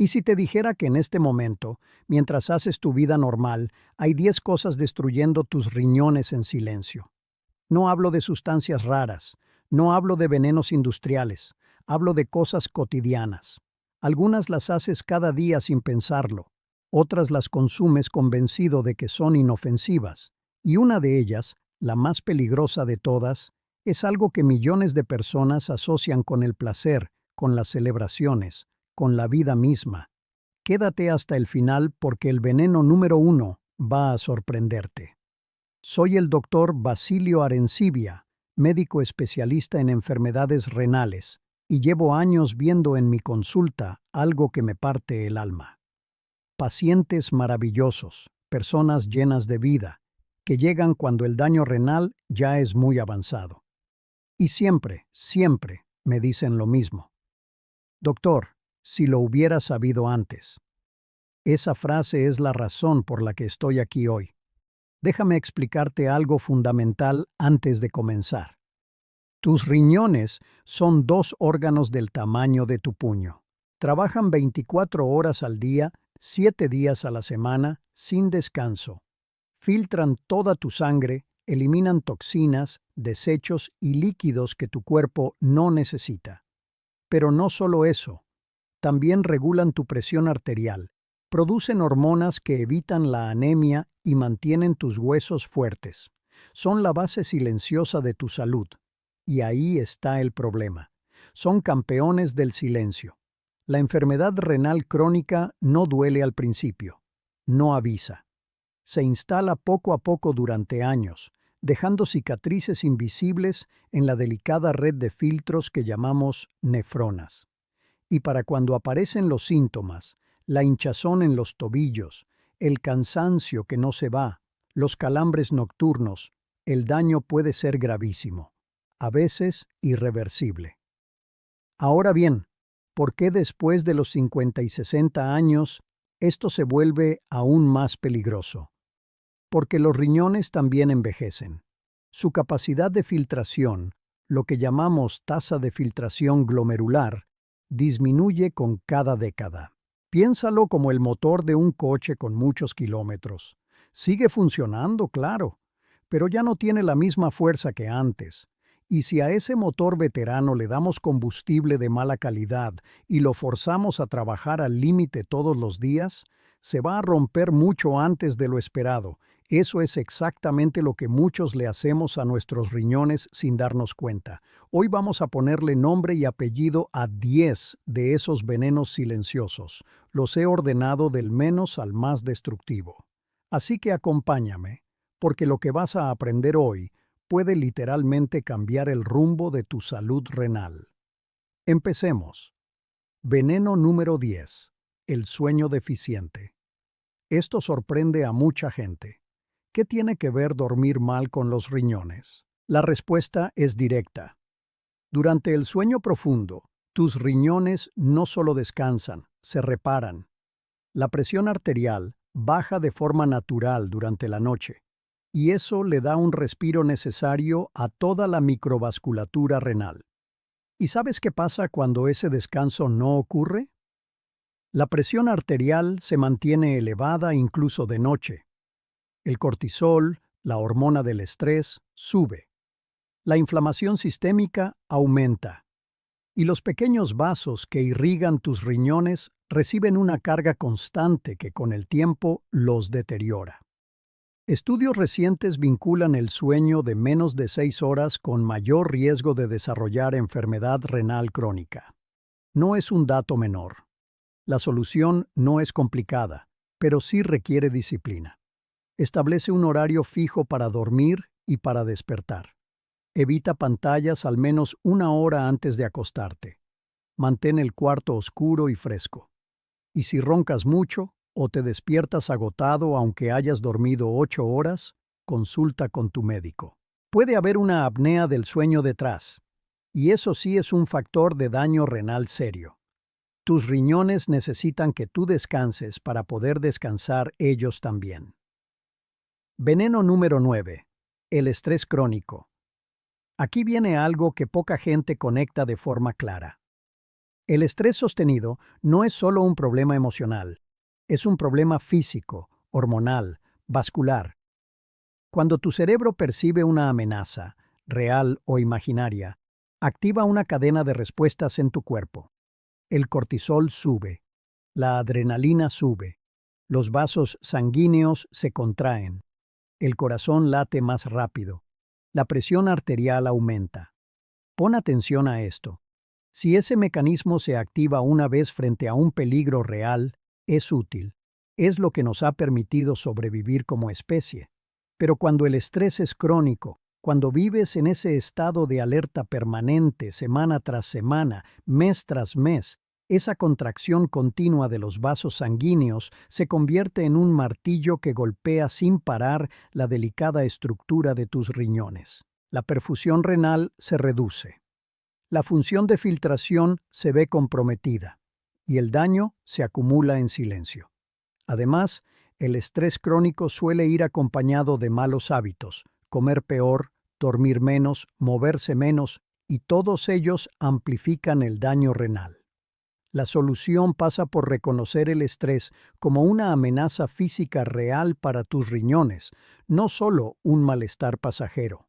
¿Y si te dijera que en este momento, mientras haces tu vida normal, hay 10 cosas destruyendo tus riñones en silencio? No hablo de sustancias raras, no hablo de venenos industriales, hablo de cosas cotidianas. Algunas las haces cada día sin pensarlo, otras las consumes convencido de que son inofensivas, y una de ellas, la más peligrosa de todas, es algo que millones de personas asocian con el placer, con las celebraciones, con la vida misma. Quédate hasta el final porque el veneno número 1 va a sorprenderte. Soy el doctor Basilio Arencibia, médico especialista en enfermedades renales, y llevo años viendo en mi consulta algo que me parte el alma. Pacientes maravillosos, personas llenas de vida, que llegan cuando el daño renal ya es muy avanzado. Y siempre, siempre me dicen lo mismo. Doctor, si lo hubiera sabido antes. Esa frase es la razón por la que estoy aquí hoy. Déjame explicarte algo fundamental antes de comenzar. Tus riñones son 2 órganos del tamaño de tu puño. Trabajan 24 horas al día, 7 días a la semana, sin descanso. Filtran toda tu sangre, eliminan toxinas, desechos y líquidos que tu cuerpo no necesita. Pero no solo eso, también regulan tu presión arterial, producen hormonas que evitan la anemia y mantienen tus huesos fuertes. Son la base silenciosa de tu salud. Y ahí está el problema. Son campeones del silencio. La enfermedad renal crónica no duele al principio, no avisa. Se instala poco a poco durante años, dejando cicatrices invisibles en la delicada red de filtros que llamamos nefronas. Y para cuando aparecen los síntomas, la hinchazón en los tobillos, el cansancio que no se va, los calambres nocturnos, el daño puede ser gravísimo, a veces irreversible. Ahora bien, ¿por qué después de los 50 y 60 años esto se vuelve aún más peligroso? Porque los riñones también envejecen. Su capacidad de filtración, lo que llamamos tasa de filtración glomerular, disminuye con cada década. Piénsalo como el motor de un coche con muchos kilómetros. Sigue funcionando, claro, pero ya no tiene la misma fuerza que antes. Y si a ese motor veterano le damos combustible de mala calidad y lo forzamos a trabajar al límite todos los días, se va a romper mucho antes de lo esperado. Eso es exactamente lo que muchos le hacemos a nuestros riñones sin darnos cuenta. Hoy vamos a ponerle nombre y apellido a 10 de esos venenos silenciosos. Los he ordenado del menos al más destructivo. Así que acompáñame, porque lo que vas a aprender hoy puede literalmente cambiar el rumbo de tu salud renal. Empecemos. Veneno número 10. El sueño deficiente. Esto sorprende a mucha gente. ¿Qué tiene que ver dormir mal con los riñones? La respuesta es directa. Durante el sueño profundo, tus riñones no solo descansan, se reparan. La presión arterial baja de forma natural durante la noche, y eso le da un respiro necesario a toda la microvasculatura renal. ¿Y sabes qué pasa cuando ese descanso no ocurre? La presión arterial se mantiene elevada incluso de noche. El cortisol, la hormona del estrés, sube. La inflamación sistémica aumenta. Y los pequeños vasos que irrigan tus riñones reciben una carga constante que con el tiempo los deteriora. Estudios recientes vinculan el sueño de menos de 6 horas con mayor riesgo de desarrollar enfermedad renal crónica. No es un dato menor. La solución no es complicada, pero sí requiere disciplina. Establece un horario fijo para dormir y para despertar. Evita pantallas al menos 1 hora antes de acostarte. Mantén el cuarto oscuro y fresco. Y si roncas mucho o te despiertas agotado aunque hayas dormido 8 horas, consulta con tu médico. Puede haber una apnea del sueño detrás, y eso sí es un factor de daño renal serio. Tus riñones necesitan que tú descanses para poder descansar ellos también. Veneno número 9. El estrés crónico. Aquí viene algo que poca gente conecta de forma clara. El estrés sostenido no es solo un problema emocional, es un problema físico, hormonal, vascular. Cuando tu cerebro percibe una amenaza, real o imaginaria, activa una cadena de respuestas en tu cuerpo. El cortisol sube, la adrenalina sube, los vasos sanguíneos se contraen, el corazón late más rápido, la presión arterial aumenta. Pon atención a esto. Si ese mecanismo se activa una vez frente a un peligro real, es útil. Es lo que nos ha permitido sobrevivir como especie. Pero cuando el estrés es crónico, cuando vives en ese estado de alerta permanente semana tras semana, mes tras mes, esa contracción continua de los vasos sanguíneos se convierte en un martillo que golpea sin parar la delicada estructura de tus riñones. La perfusión renal se reduce. La función de filtración se ve comprometida y el daño se acumula en silencio. Además, el estrés crónico suele ir acompañado de malos hábitos, comer peor, dormir menos, moverse menos, y todos ellos amplifican el daño renal. La solución pasa por reconocer el estrés como una amenaza física real para tus riñones, no solo un malestar pasajero.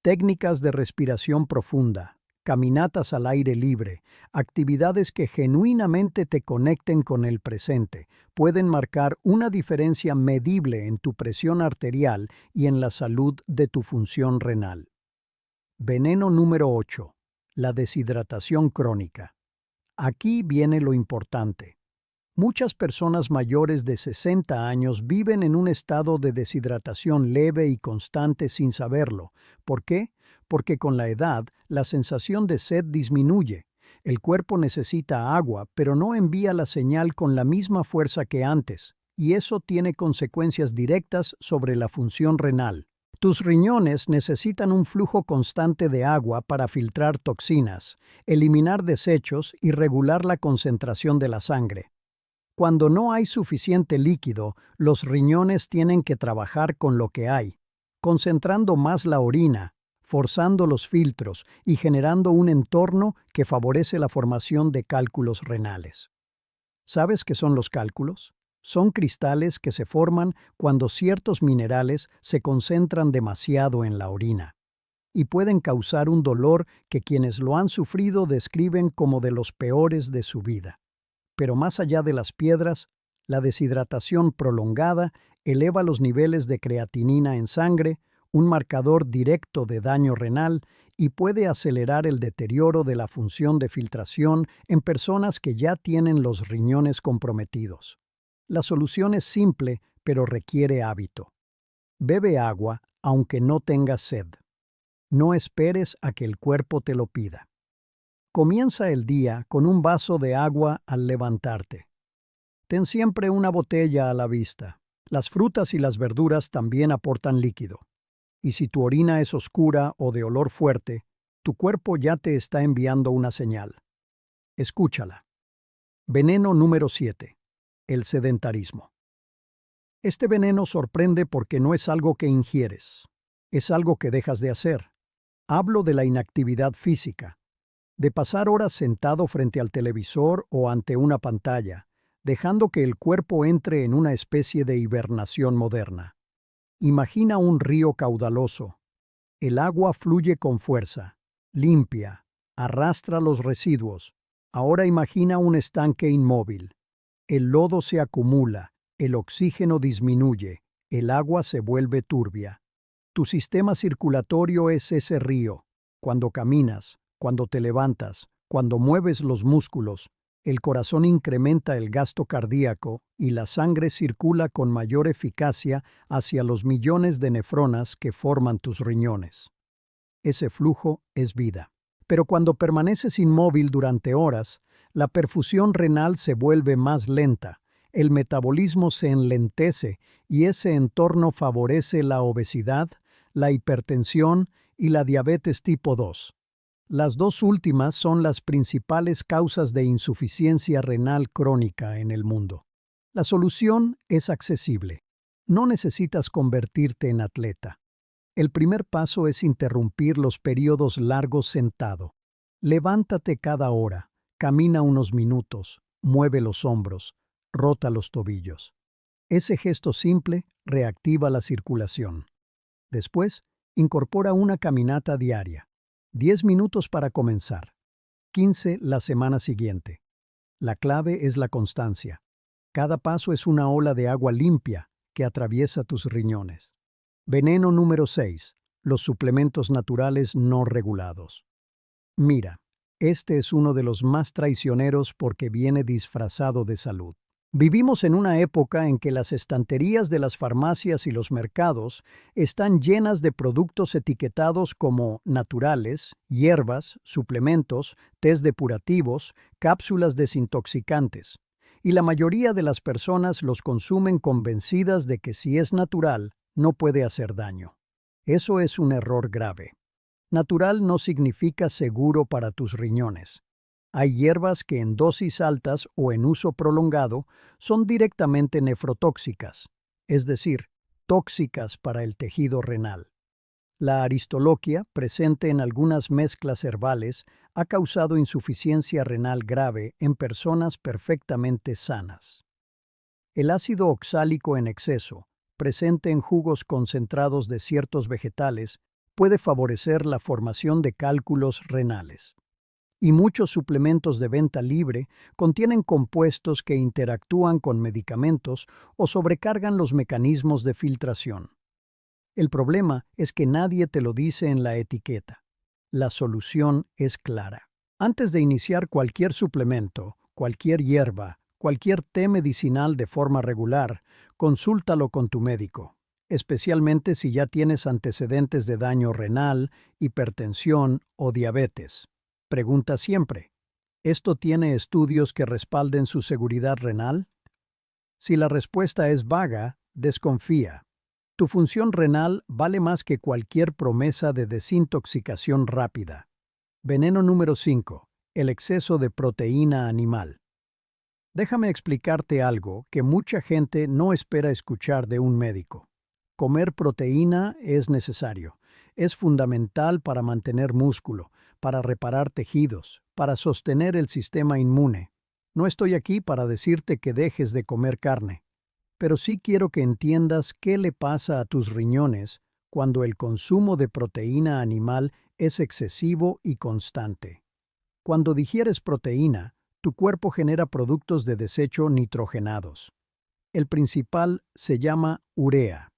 Técnicas de respiración profunda, caminatas al aire libre, actividades que genuinamente te conecten con el presente, pueden marcar una diferencia medible en tu presión arterial y en la salud de tu función renal. Veneno número 8. La deshidratación crónica. Aquí viene lo importante. Muchas personas mayores de 60 años viven en un estado de deshidratación leve y constante sin saberlo. ¿Por qué? Porque con la edad, la sensación de sed disminuye. El cuerpo necesita agua, pero no envía la señal con la misma fuerza que antes, y eso tiene consecuencias directas sobre la función renal. Tus riñones necesitan un flujo constante de agua para filtrar toxinas, eliminar desechos y regular la concentración de la sangre. Cuando no hay suficiente líquido, los riñones tienen que trabajar con lo que hay, concentrando más la orina, forzando los filtros y generando un entorno que favorece la formación de cálculos renales. ¿Sabes qué son los cálculos? Son cristales que se forman cuando ciertos minerales se concentran demasiado en la orina y pueden causar un dolor que quienes lo han sufrido describen como de los peores de su vida. Pero más allá de las piedras, la deshidratación prolongada eleva los niveles de creatinina en sangre, un marcador directo de daño renal, y puede acelerar el deterioro de la función de filtración en personas que ya tienen los riñones comprometidos. La solución es simple, pero requiere hábito. Bebe agua aunque no tengas sed. No esperes a que el cuerpo te lo pida. Comienza el día con un vaso de agua al levantarte. Ten siempre una botella a la vista. Las frutas y las verduras también aportan líquido. Y si tu orina es oscura o de olor fuerte, tu cuerpo ya te está enviando una señal. Escúchala. Veneno número 7. El sedentarismo. Este veneno sorprende porque no es algo que ingieres, es algo que dejas de hacer. Hablo de la inactividad física, de pasar horas sentado frente al televisor o ante una pantalla, dejando que el cuerpo entre en una especie de hibernación moderna. Imagina un río caudaloso. El agua fluye con fuerza, limpia, arrastra los residuos. Ahora imagina un estanque inmóvil. El lodo se acumula, el oxígeno disminuye, el agua se vuelve turbia. Tu sistema circulatorio es ese río. Cuando caminas, cuando te levantas, cuando mueves los músculos, el corazón incrementa el gasto cardíaco y la sangre circula con mayor eficacia hacia los millones de nefronas que forman tus riñones. Ese flujo es vida. Pero cuando permaneces inmóvil durante horas, la perfusión renal se vuelve más lenta, el metabolismo se enlentece y ese entorno favorece la obesidad, la hipertensión y la diabetes tipo 2. Las dos últimas son las principales causas de insuficiencia renal crónica en el mundo. La solución es accesible. No necesitas convertirte en atleta. El primer paso es interrumpir los periodos largos sentado. Levántate cada hora, Camina unos minutos, mueve los hombros, rota los tobillos. Ese gesto simple reactiva la circulación. Después, incorpora una caminata diaria. 10 minutos para comenzar. 15 la semana siguiente. La clave es la constancia. Cada paso es una ola de agua limpia que atraviesa tus riñones. Veneno número 6. Los suplementos naturales no regulados. Mira, este es uno de los más traicioneros porque viene disfrazado de salud. Vivimos en una época en que las estanterías de las farmacias y los mercados están llenas de productos etiquetados como naturales, hierbas, suplementos, tés depurativos, cápsulas desintoxicantes. Y la mayoría de las personas los consumen convencidas de que si es natural, no puede hacer daño. Eso es un error grave. Natural no significa seguro para tus riñones. Hay hierbas que en dosis altas o en uso prolongado son directamente nefrotóxicas, es decir, tóxicas para el tejido renal. La aristoloquia, presente en algunas mezclas herbales, ha causado insuficiencia renal grave en personas perfectamente sanas. El ácido oxálico en exceso, presente en jugos concentrados de ciertos vegetales, puede favorecer la formación de cálculos renales. Y muchos suplementos de venta libre contienen compuestos que interactúan con medicamentos o sobrecargan los mecanismos de filtración. El problema es que nadie te lo dice en la etiqueta. La solución es clara. Antes de iniciar cualquier suplemento, cualquier hierba, cualquier té medicinal de forma regular, consúltalo con tu médico, especialmente si ya tienes antecedentes de daño renal, hipertensión o diabetes. Pregunta siempre, ¿esto tiene estudios que respalden su seguridad renal? Si la respuesta es vaga, desconfía. Tu función renal vale más que cualquier promesa de desintoxicación rápida. Veneno número 5. El exceso de proteína animal. Déjame explicarte algo que mucha gente no espera escuchar de un médico. Comer proteína es necesario. Es fundamental para mantener músculo, para reparar tejidos, para sostener el sistema inmune. No estoy aquí para decirte que dejes de comer carne, pero sí quiero que entiendas qué le pasa a tus riñones cuando el consumo de proteína animal es excesivo y constante. Cuando digieres proteína, tu cuerpo genera productos de desecho nitrogenados. El principal se llama urea,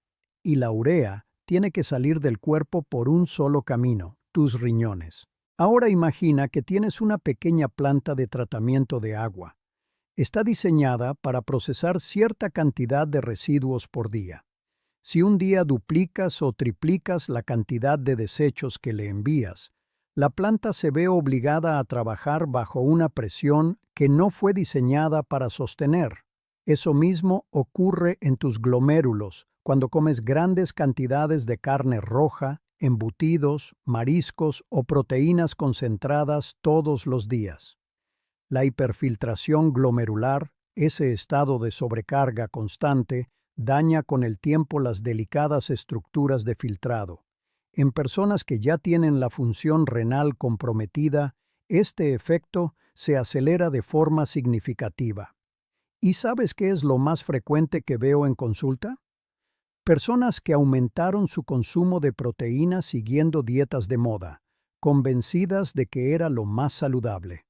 y la urea tiene que salir del cuerpo por un solo camino, tus riñones. Ahora imagina que tienes una pequeña planta de tratamiento de agua. Está diseñada para procesar cierta cantidad de residuos por día. Si un día duplicas o triplicas la cantidad de desechos que le envías, la planta se ve obligada a trabajar bajo una presión que no fue diseñada para sostener. Eso mismo ocurre en tus glomérulos cuando comes grandes cantidades de carne roja, embutidos, mariscos o proteínas concentradas todos los días. La hiperfiltración glomerular, ese estado de sobrecarga constante, daña con el tiempo las delicadas estructuras de filtrado. En personas que ya tienen la función renal comprometida, este efecto se acelera de forma significativa. ¿Y sabes qué es lo más frecuente que veo en consulta? Personas que aumentaron su consumo de proteína siguiendo dietas de moda, convencidas de que era lo más saludable,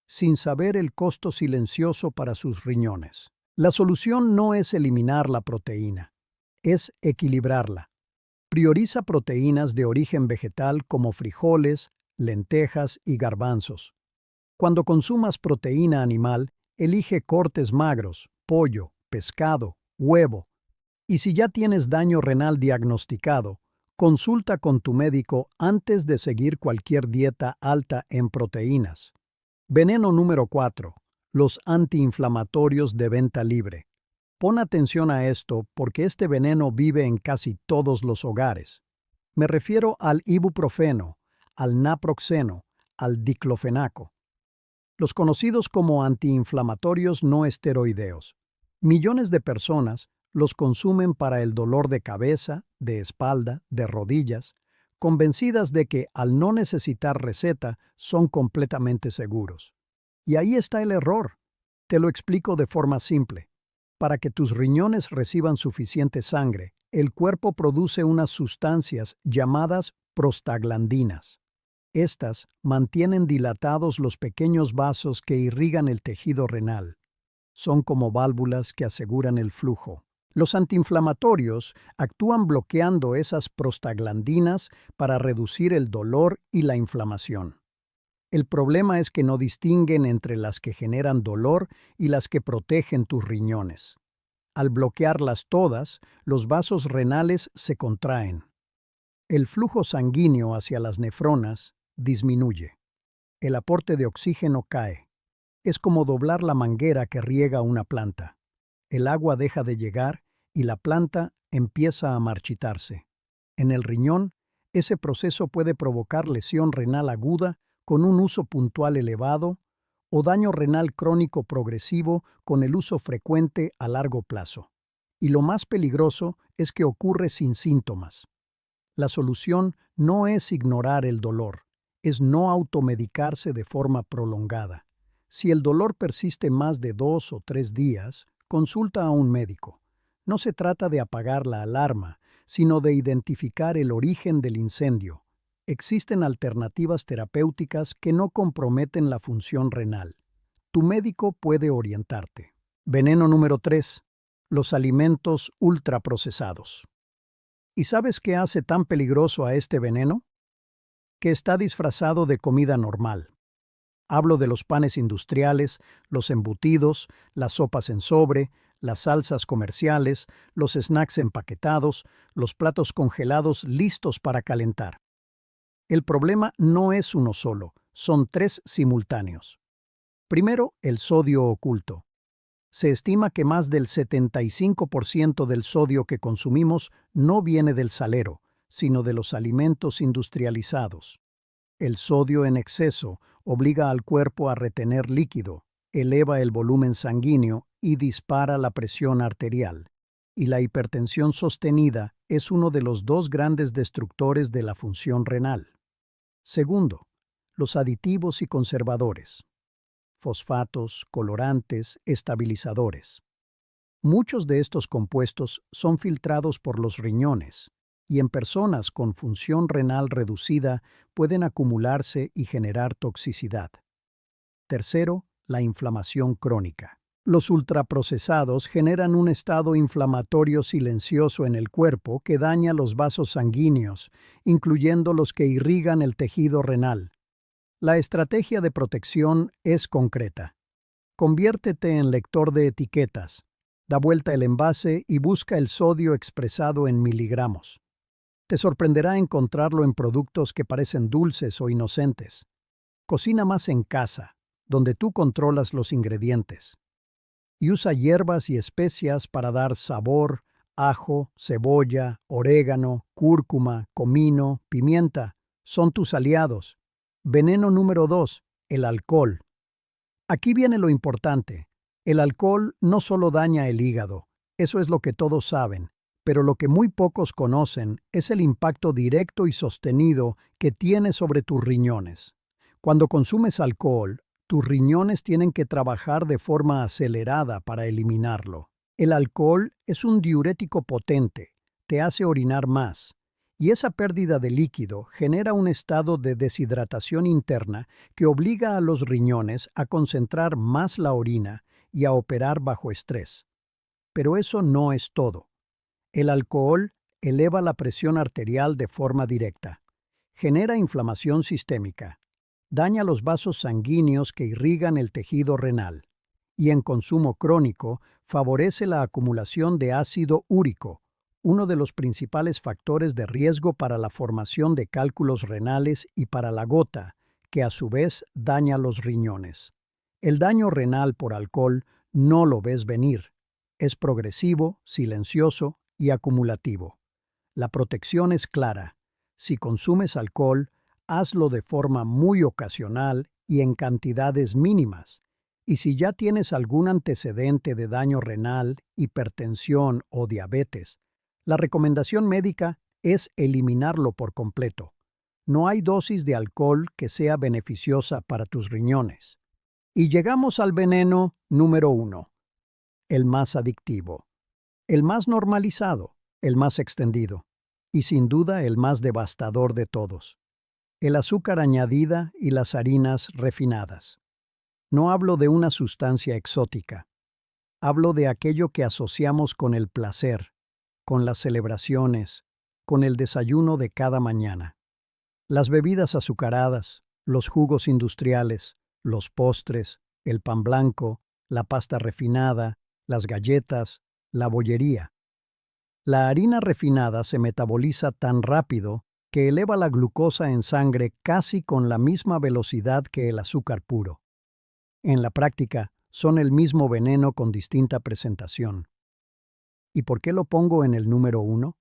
sin saber el costo silencioso para sus riñones. La solución no es eliminar la proteína, es equilibrarla. Prioriza proteínas de origen vegetal como frijoles, lentejas y garbanzos. Cuando consumas proteína animal, elige cortes magros, pollo, pescado, huevo. Y si ya tienes daño renal diagnosticado, consulta con tu médico antes de seguir cualquier dieta alta en proteínas. Veneno número 4. Los antiinflamatorios de venta libre. Pon atención a esto porque este veneno vive en casi todos los hogares. Me refiero al ibuprofeno, al naproxeno, al diclofenaco. Los conocidos como antiinflamatorios no esteroideos. Millones de personas los consumen para el dolor de cabeza, de espalda, de rodillas, convencidas de que al no necesitar receta son completamente seguros. Y ahí está el error. Te lo explico de forma simple. Para que tus riñones reciban suficiente sangre, el cuerpo produce unas sustancias llamadas prostaglandinas. Estas mantienen dilatados los pequeños vasos que irrigan el tejido renal. Son como válvulas que aseguran el flujo. Los antiinflamatorios actúan bloqueando esas prostaglandinas para reducir el dolor y la inflamación. El problema es que no distinguen entre las que generan dolor y las que protegen tus riñones. Al bloquearlas todas, los vasos renales se contraen. El flujo sanguíneo hacia las nefronas disminuye. El aporte de oxígeno cae. Es como doblar la manguera que riega una planta. El agua deja de llegar y la planta empieza a marchitarse. En el riñón, ese proceso puede provocar lesión renal aguda con un uso puntual elevado o daño renal crónico progresivo con el uso frecuente a largo plazo. Y lo más peligroso es que ocurre sin síntomas. La solución no es ignorar el dolor, es no automedicarse de forma prolongada. Si el dolor persiste más de 2 o 3 días, consulta a un médico. No se trata de apagar la alarma, sino de identificar el origen del incendio. Existen alternativas terapéuticas que no comprometen la función renal. Tu médico puede orientarte. Veneno número 3. Los alimentos ultraprocesados. ¿Y sabes qué hace tan peligroso a este veneno? Que está disfrazado de comida normal. Hablo de los panes industriales, los embutidos, las sopas en sobre, las salsas comerciales, los snacks empaquetados, los platos congelados listos para calentar. El problema no es uno solo, son 3 simultáneos. Primero, el sodio oculto. Se estima que más del 75% del sodio que consumimos no viene del salero, sino de los alimentos industrializados. El sodio en exceso obliga al cuerpo a retener líquido, eleva el volumen sanguíneo y dispara la presión arterial. Y la hipertensión sostenida es uno de los 2 grandes destructores de la función renal. Segundo, los aditivos y conservadores. Fosfatos, colorantes, estabilizadores. Muchos de estos compuestos son filtrados por los riñones y en personas con función renal reducida pueden acumularse y generar toxicidad. Tercero, la inflamación crónica. Los ultraprocesados generan un estado inflamatorio silencioso en el cuerpo que daña los vasos sanguíneos, incluyendo los que irrigan el tejido renal. La estrategia de protección es concreta. Conviértete en lector de etiquetas. Da vuelta el envase y busca el sodio expresado en miligramos. Te sorprenderá encontrarlo en productos que parecen dulces o inocentes. Cocina más en casa, donde tú controlas los ingredientes. Y usa hierbas y especias para dar sabor: ajo, cebolla, orégano, cúrcuma, comino, pimienta. Son tus aliados. Veneno número 2, el alcohol. Aquí viene lo importante. El alcohol no solo daña el hígado, eso es lo que todos saben, pero lo que muy pocos conocen es el impacto directo y sostenido que tiene sobre tus riñones. Cuando consumes alcohol, tus riñones tienen que trabajar de forma acelerada para eliminarlo. El alcohol es un diurético potente, te hace orinar más, y esa pérdida de líquido genera un estado de deshidratación interna que obliga a los riñones a concentrar más la orina y a operar bajo estrés. Pero eso no es todo. El alcohol eleva la presión arterial de forma directa, genera inflamación sistémica, daña los vasos sanguíneos que irrigan el tejido renal y en consumo crónico favorece la acumulación de ácido úrico, uno de los principales factores de riesgo para la formación de cálculos renales y para la gota, que a su vez daña los riñones. El daño renal por alcohol no lo ves venir. Es progresivo, silencioso y acumulativo. La protección es clara. Si consumes alcohol, hazlo de forma muy ocasional y en cantidades mínimas. Y si ya tienes algún antecedente de daño renal, hipertensión o diabetes, la recomendación médica es eliminarlo por completo. No hay dosis de alcohol que sea beneficiosa para tus riñones. Y llegamos al veneno número 1, el más adictivo, el más normalizado, el más extendido, y sin duda el más devastador de todos, el azúcar añadida y las harinas refinadas. No hablo de una sustancia exótica, hablo de aquello que asociamos con el placer, con las celebraciones, con el desayuno de cada mañana. Las bebidas azucaradas, los jugos industriales, los postres, el pan blanco, la pasta refinada, las galletas, la bollería. La harina refinada se metaboliza tan rápido que eleva la glucosa en sangre casi con la misma velocidad que el azúcar puro. En la práctica, son el mismo veneno con distinta presentación. ¿Y por qué lo pongo en el número 1?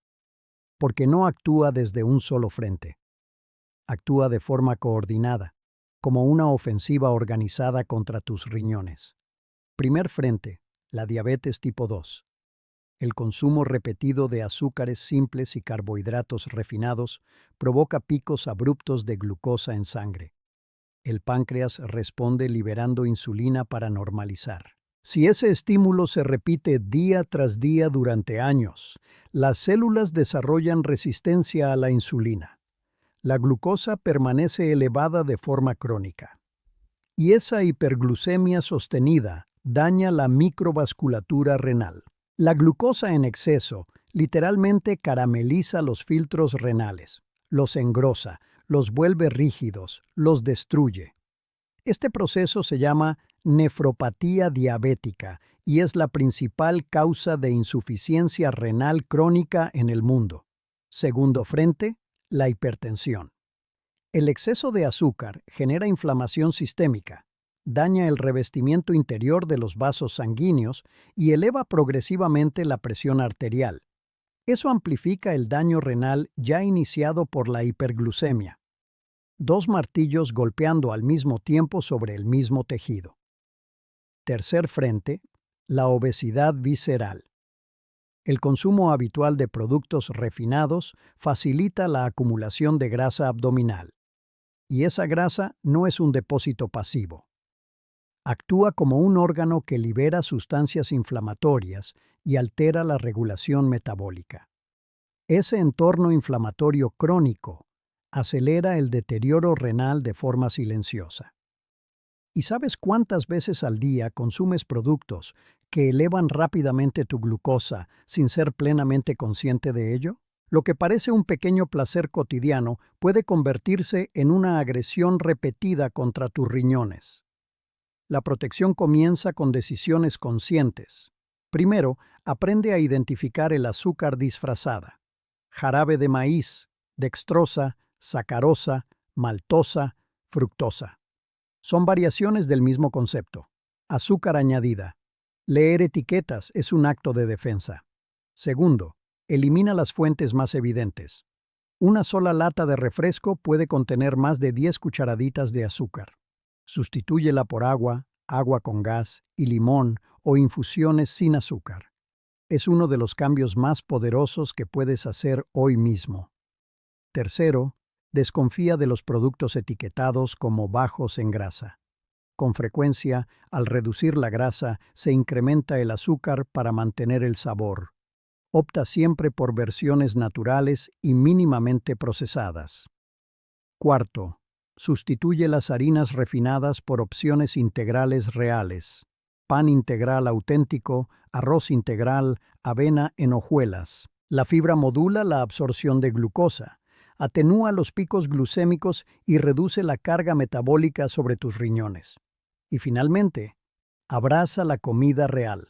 Porque no actúa desde un solo frente. Actúa de forma coordinada, como una ofensiva organizada contra tus riñones. Primer frente, la diabetes tipo 2. El consumo repetido de azúcares simples y carbohidratos refinados provoca picos abruptos de glucosa en sangre. El páncreas responde liberando insulina para normalizar. Si ese estímulo se repite día tras día durante años, las células desarrollan resistencia a la insulina. La glucosa permanece elevada de forma crónica. Y esa hiperglucemia sostenida daña la microvasculatura renal. La glucosa en exceso literalmente carameliza los filtros renales, los engrosa, los vuelve rígidos, los destruye. Este proceso se llama nefropatía diabética y es la principal causa de insuficiencia renal crónica en el mundo. Segundo frente, la hipertensión. El exceso de azúcar genera inflamación sistémica, daña el revestimiento interior de los vasos sanguíneos y eleva progresivamente la presión arterial. Eso amplifica el daño renal ya iniciado por la hiperglucemia. Dos martillos golpeando al mismo tiempo sobre el mismo tejido. Tercer frente, la obesidad visceral. El consumo habitual de productos refinados facilita la acumulación de grasa abdominal. Y esa grasa no es un depósito pasivo. Actúa como un órgano que libera sustancias inflamatorias y altera la regulación metabólica. Ese entorno inflamatorio crónico acelera el deterioro renal de forma silenciosa. ¿Y sabes cuántas veces al día consumes productos que elevan rápidamente tu glucosa sin ser plenamente consciente de ello? Lo que parece un pequeño placer cotidiano puede convertirse en una agresión repetida contra tus riñones. La protección comienza con decisiones conscientes. Primero, aprende a identificar el azúcar disfrazada. Jarabe de maíz, dextrosa, sacarosa, maltosa, fructosa. Son variaciones del mismo concepto. Azúcar añadida. Leer etiquetas es un acto de defensa. Segundo, elimina las fuentes más evidentes. Una sola lata de refresco puede contener más de 10 cucharaditas de azúcar. Sustitúyela por agua, agua con gas y limón o infusiones sin azúcar. Es uno de los cambios más poderosos que puedes hacer hoy mismo. Tercero, desconfía de los productos etiquetados como bajos en grasa. Con frecuencia, al reducir la grasa, se incrementa el azúcar para mantener el sabor. Opta siempre por versiones naturales y mínimamente procesadas. Cuarto, sustituye las harinas refinadas por opciones integrales reales. Pan integral auténtico, arroz integral, avena en hojuelas. La fibra modula la absorción de glucosa, atenúa los picos glucémicos y reduce la carga metabólica sobre tus riñones. Y finalmente, abraza la comida real.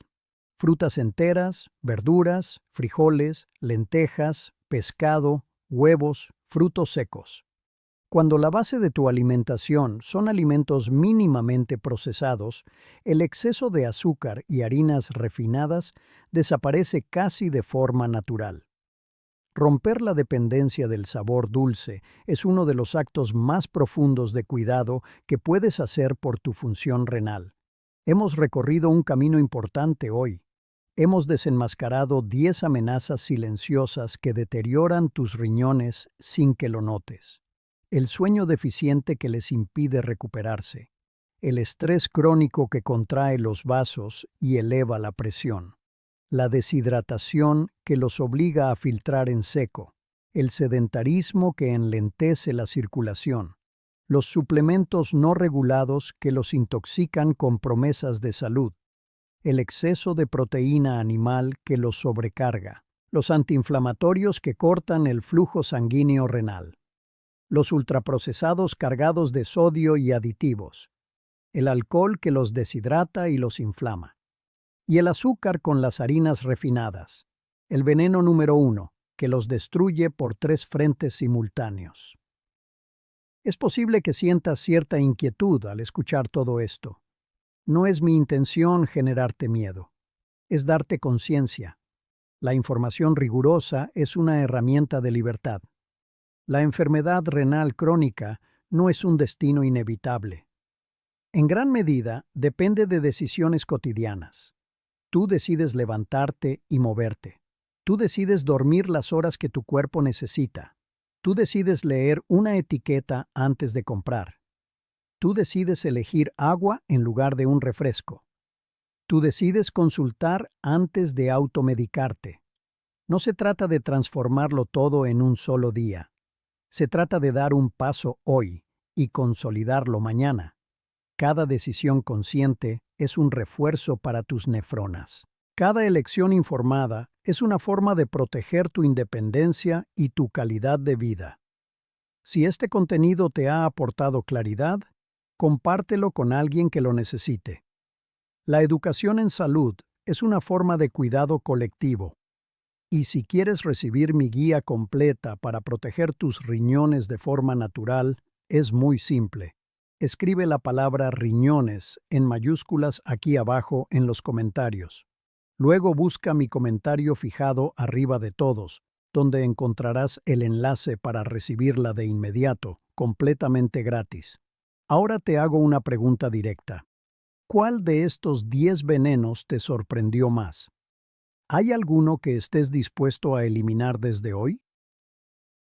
Frutas enteras, verduras, frijoles, lentejas, pescado, huevos, frutos secos. Cuando la base de tu alimentación son alimentos mínimamente procesados, el exceso de azúcar y harinas refinadas desaparece casi de forma natural. Romper la dependencia del sabor dulce es uno de los actos más profundos de cuidado que puedes hacer por tu función renal. Hemos recorrido un camino importante hoy. Hemos desenmascarado 10 amenazas silenciosas que deterioran tus riñones sin que lo notes. El sueño deficiente que les impide recuperarse. el estrés crónico que contrae los vasos y eleva la presión, la deshidratación que los obliga a filtrar en seco, el sedentarismo que enlentece la circulación, los suplementos no regulados que los intoxican con promesas de salud, el exceso de proteína animal que los sobrecarga, los antiinflamatorios que cortan el flujo sanguíneo renal, los ultraprocesados cargados de sodio y aditivos, el alcohol que los deshidrata y los inflama, y el azúcar con las harinas refinadas, el veneno número 1, que los destruye por 3 frentes simultáneos. Es posible que sientas cierta inquietud al escuchar todo esto. No es mi intención generarte miedo, es darte conciencia. La información rigurosa es una herramienta de libertad. La enfermedad renal crónica no es un destino inevitable. En gran medida depende de decisiones cotidianas. Tú decides levantarte y moverte. Tú decides dormir las horas que tu cuerpo necesita. Tú decides leer una etiqueta antes de comprar. Tú decides elegir agua en lugar de un refresco. Tú decides consultar antes de automedicarte. No se trata de transformarlo todo en un solo día. Se trata de dar un paso hoy y consolidarlo mañana. Cada decisión consciente es un refuerzo para tus nefronas. Cada elección informada es una forma de proteger tu independencia y tu calidad de vida. Si este contenido te ha aportado claridad, compártelo con alguien que lo necesite. La educación en salud es una forma de cuidado colectivo. Y si quieres recibir mi guía completa para proteger tus riñones de forma natural, es muy simple. Escribe la palabra riñones en mayúsculas aquí abajo en los comentarios. Luego busca mi comentario fijado arriba de todos, donde encontrarás el enlace para recibirla de inmediato, completamente gratis. Ahora te hago una pregunta directa. ¿Cuál de estos 10 venenos te sorprendió más? ¿Hay alguno que estés dispuesto a eliminar desde hoy?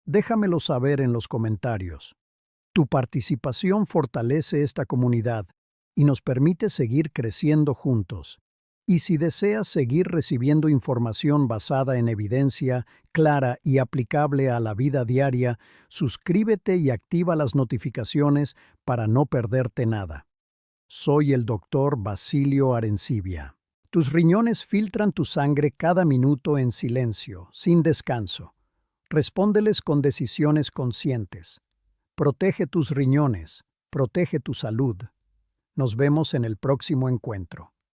Déjamelo saber en los comentarios. Tu participación fortalece esta comunidad y nos permite seguir creciendo juntos. Y si deseas seguir recibiendo información basada en evidencia, clara y aplicable a la vida diaria, suscríbete y activa las notificaciones para no perderte nada. Soy el Dr. Basilio Arencibia. Tus riñones filtran tu sangre cada minuto en silencio, sin descanso. Respóndeles con decisiones conscientes. Protege tus riñones, protege tu salud. Nos vemos en el próximo encuentro.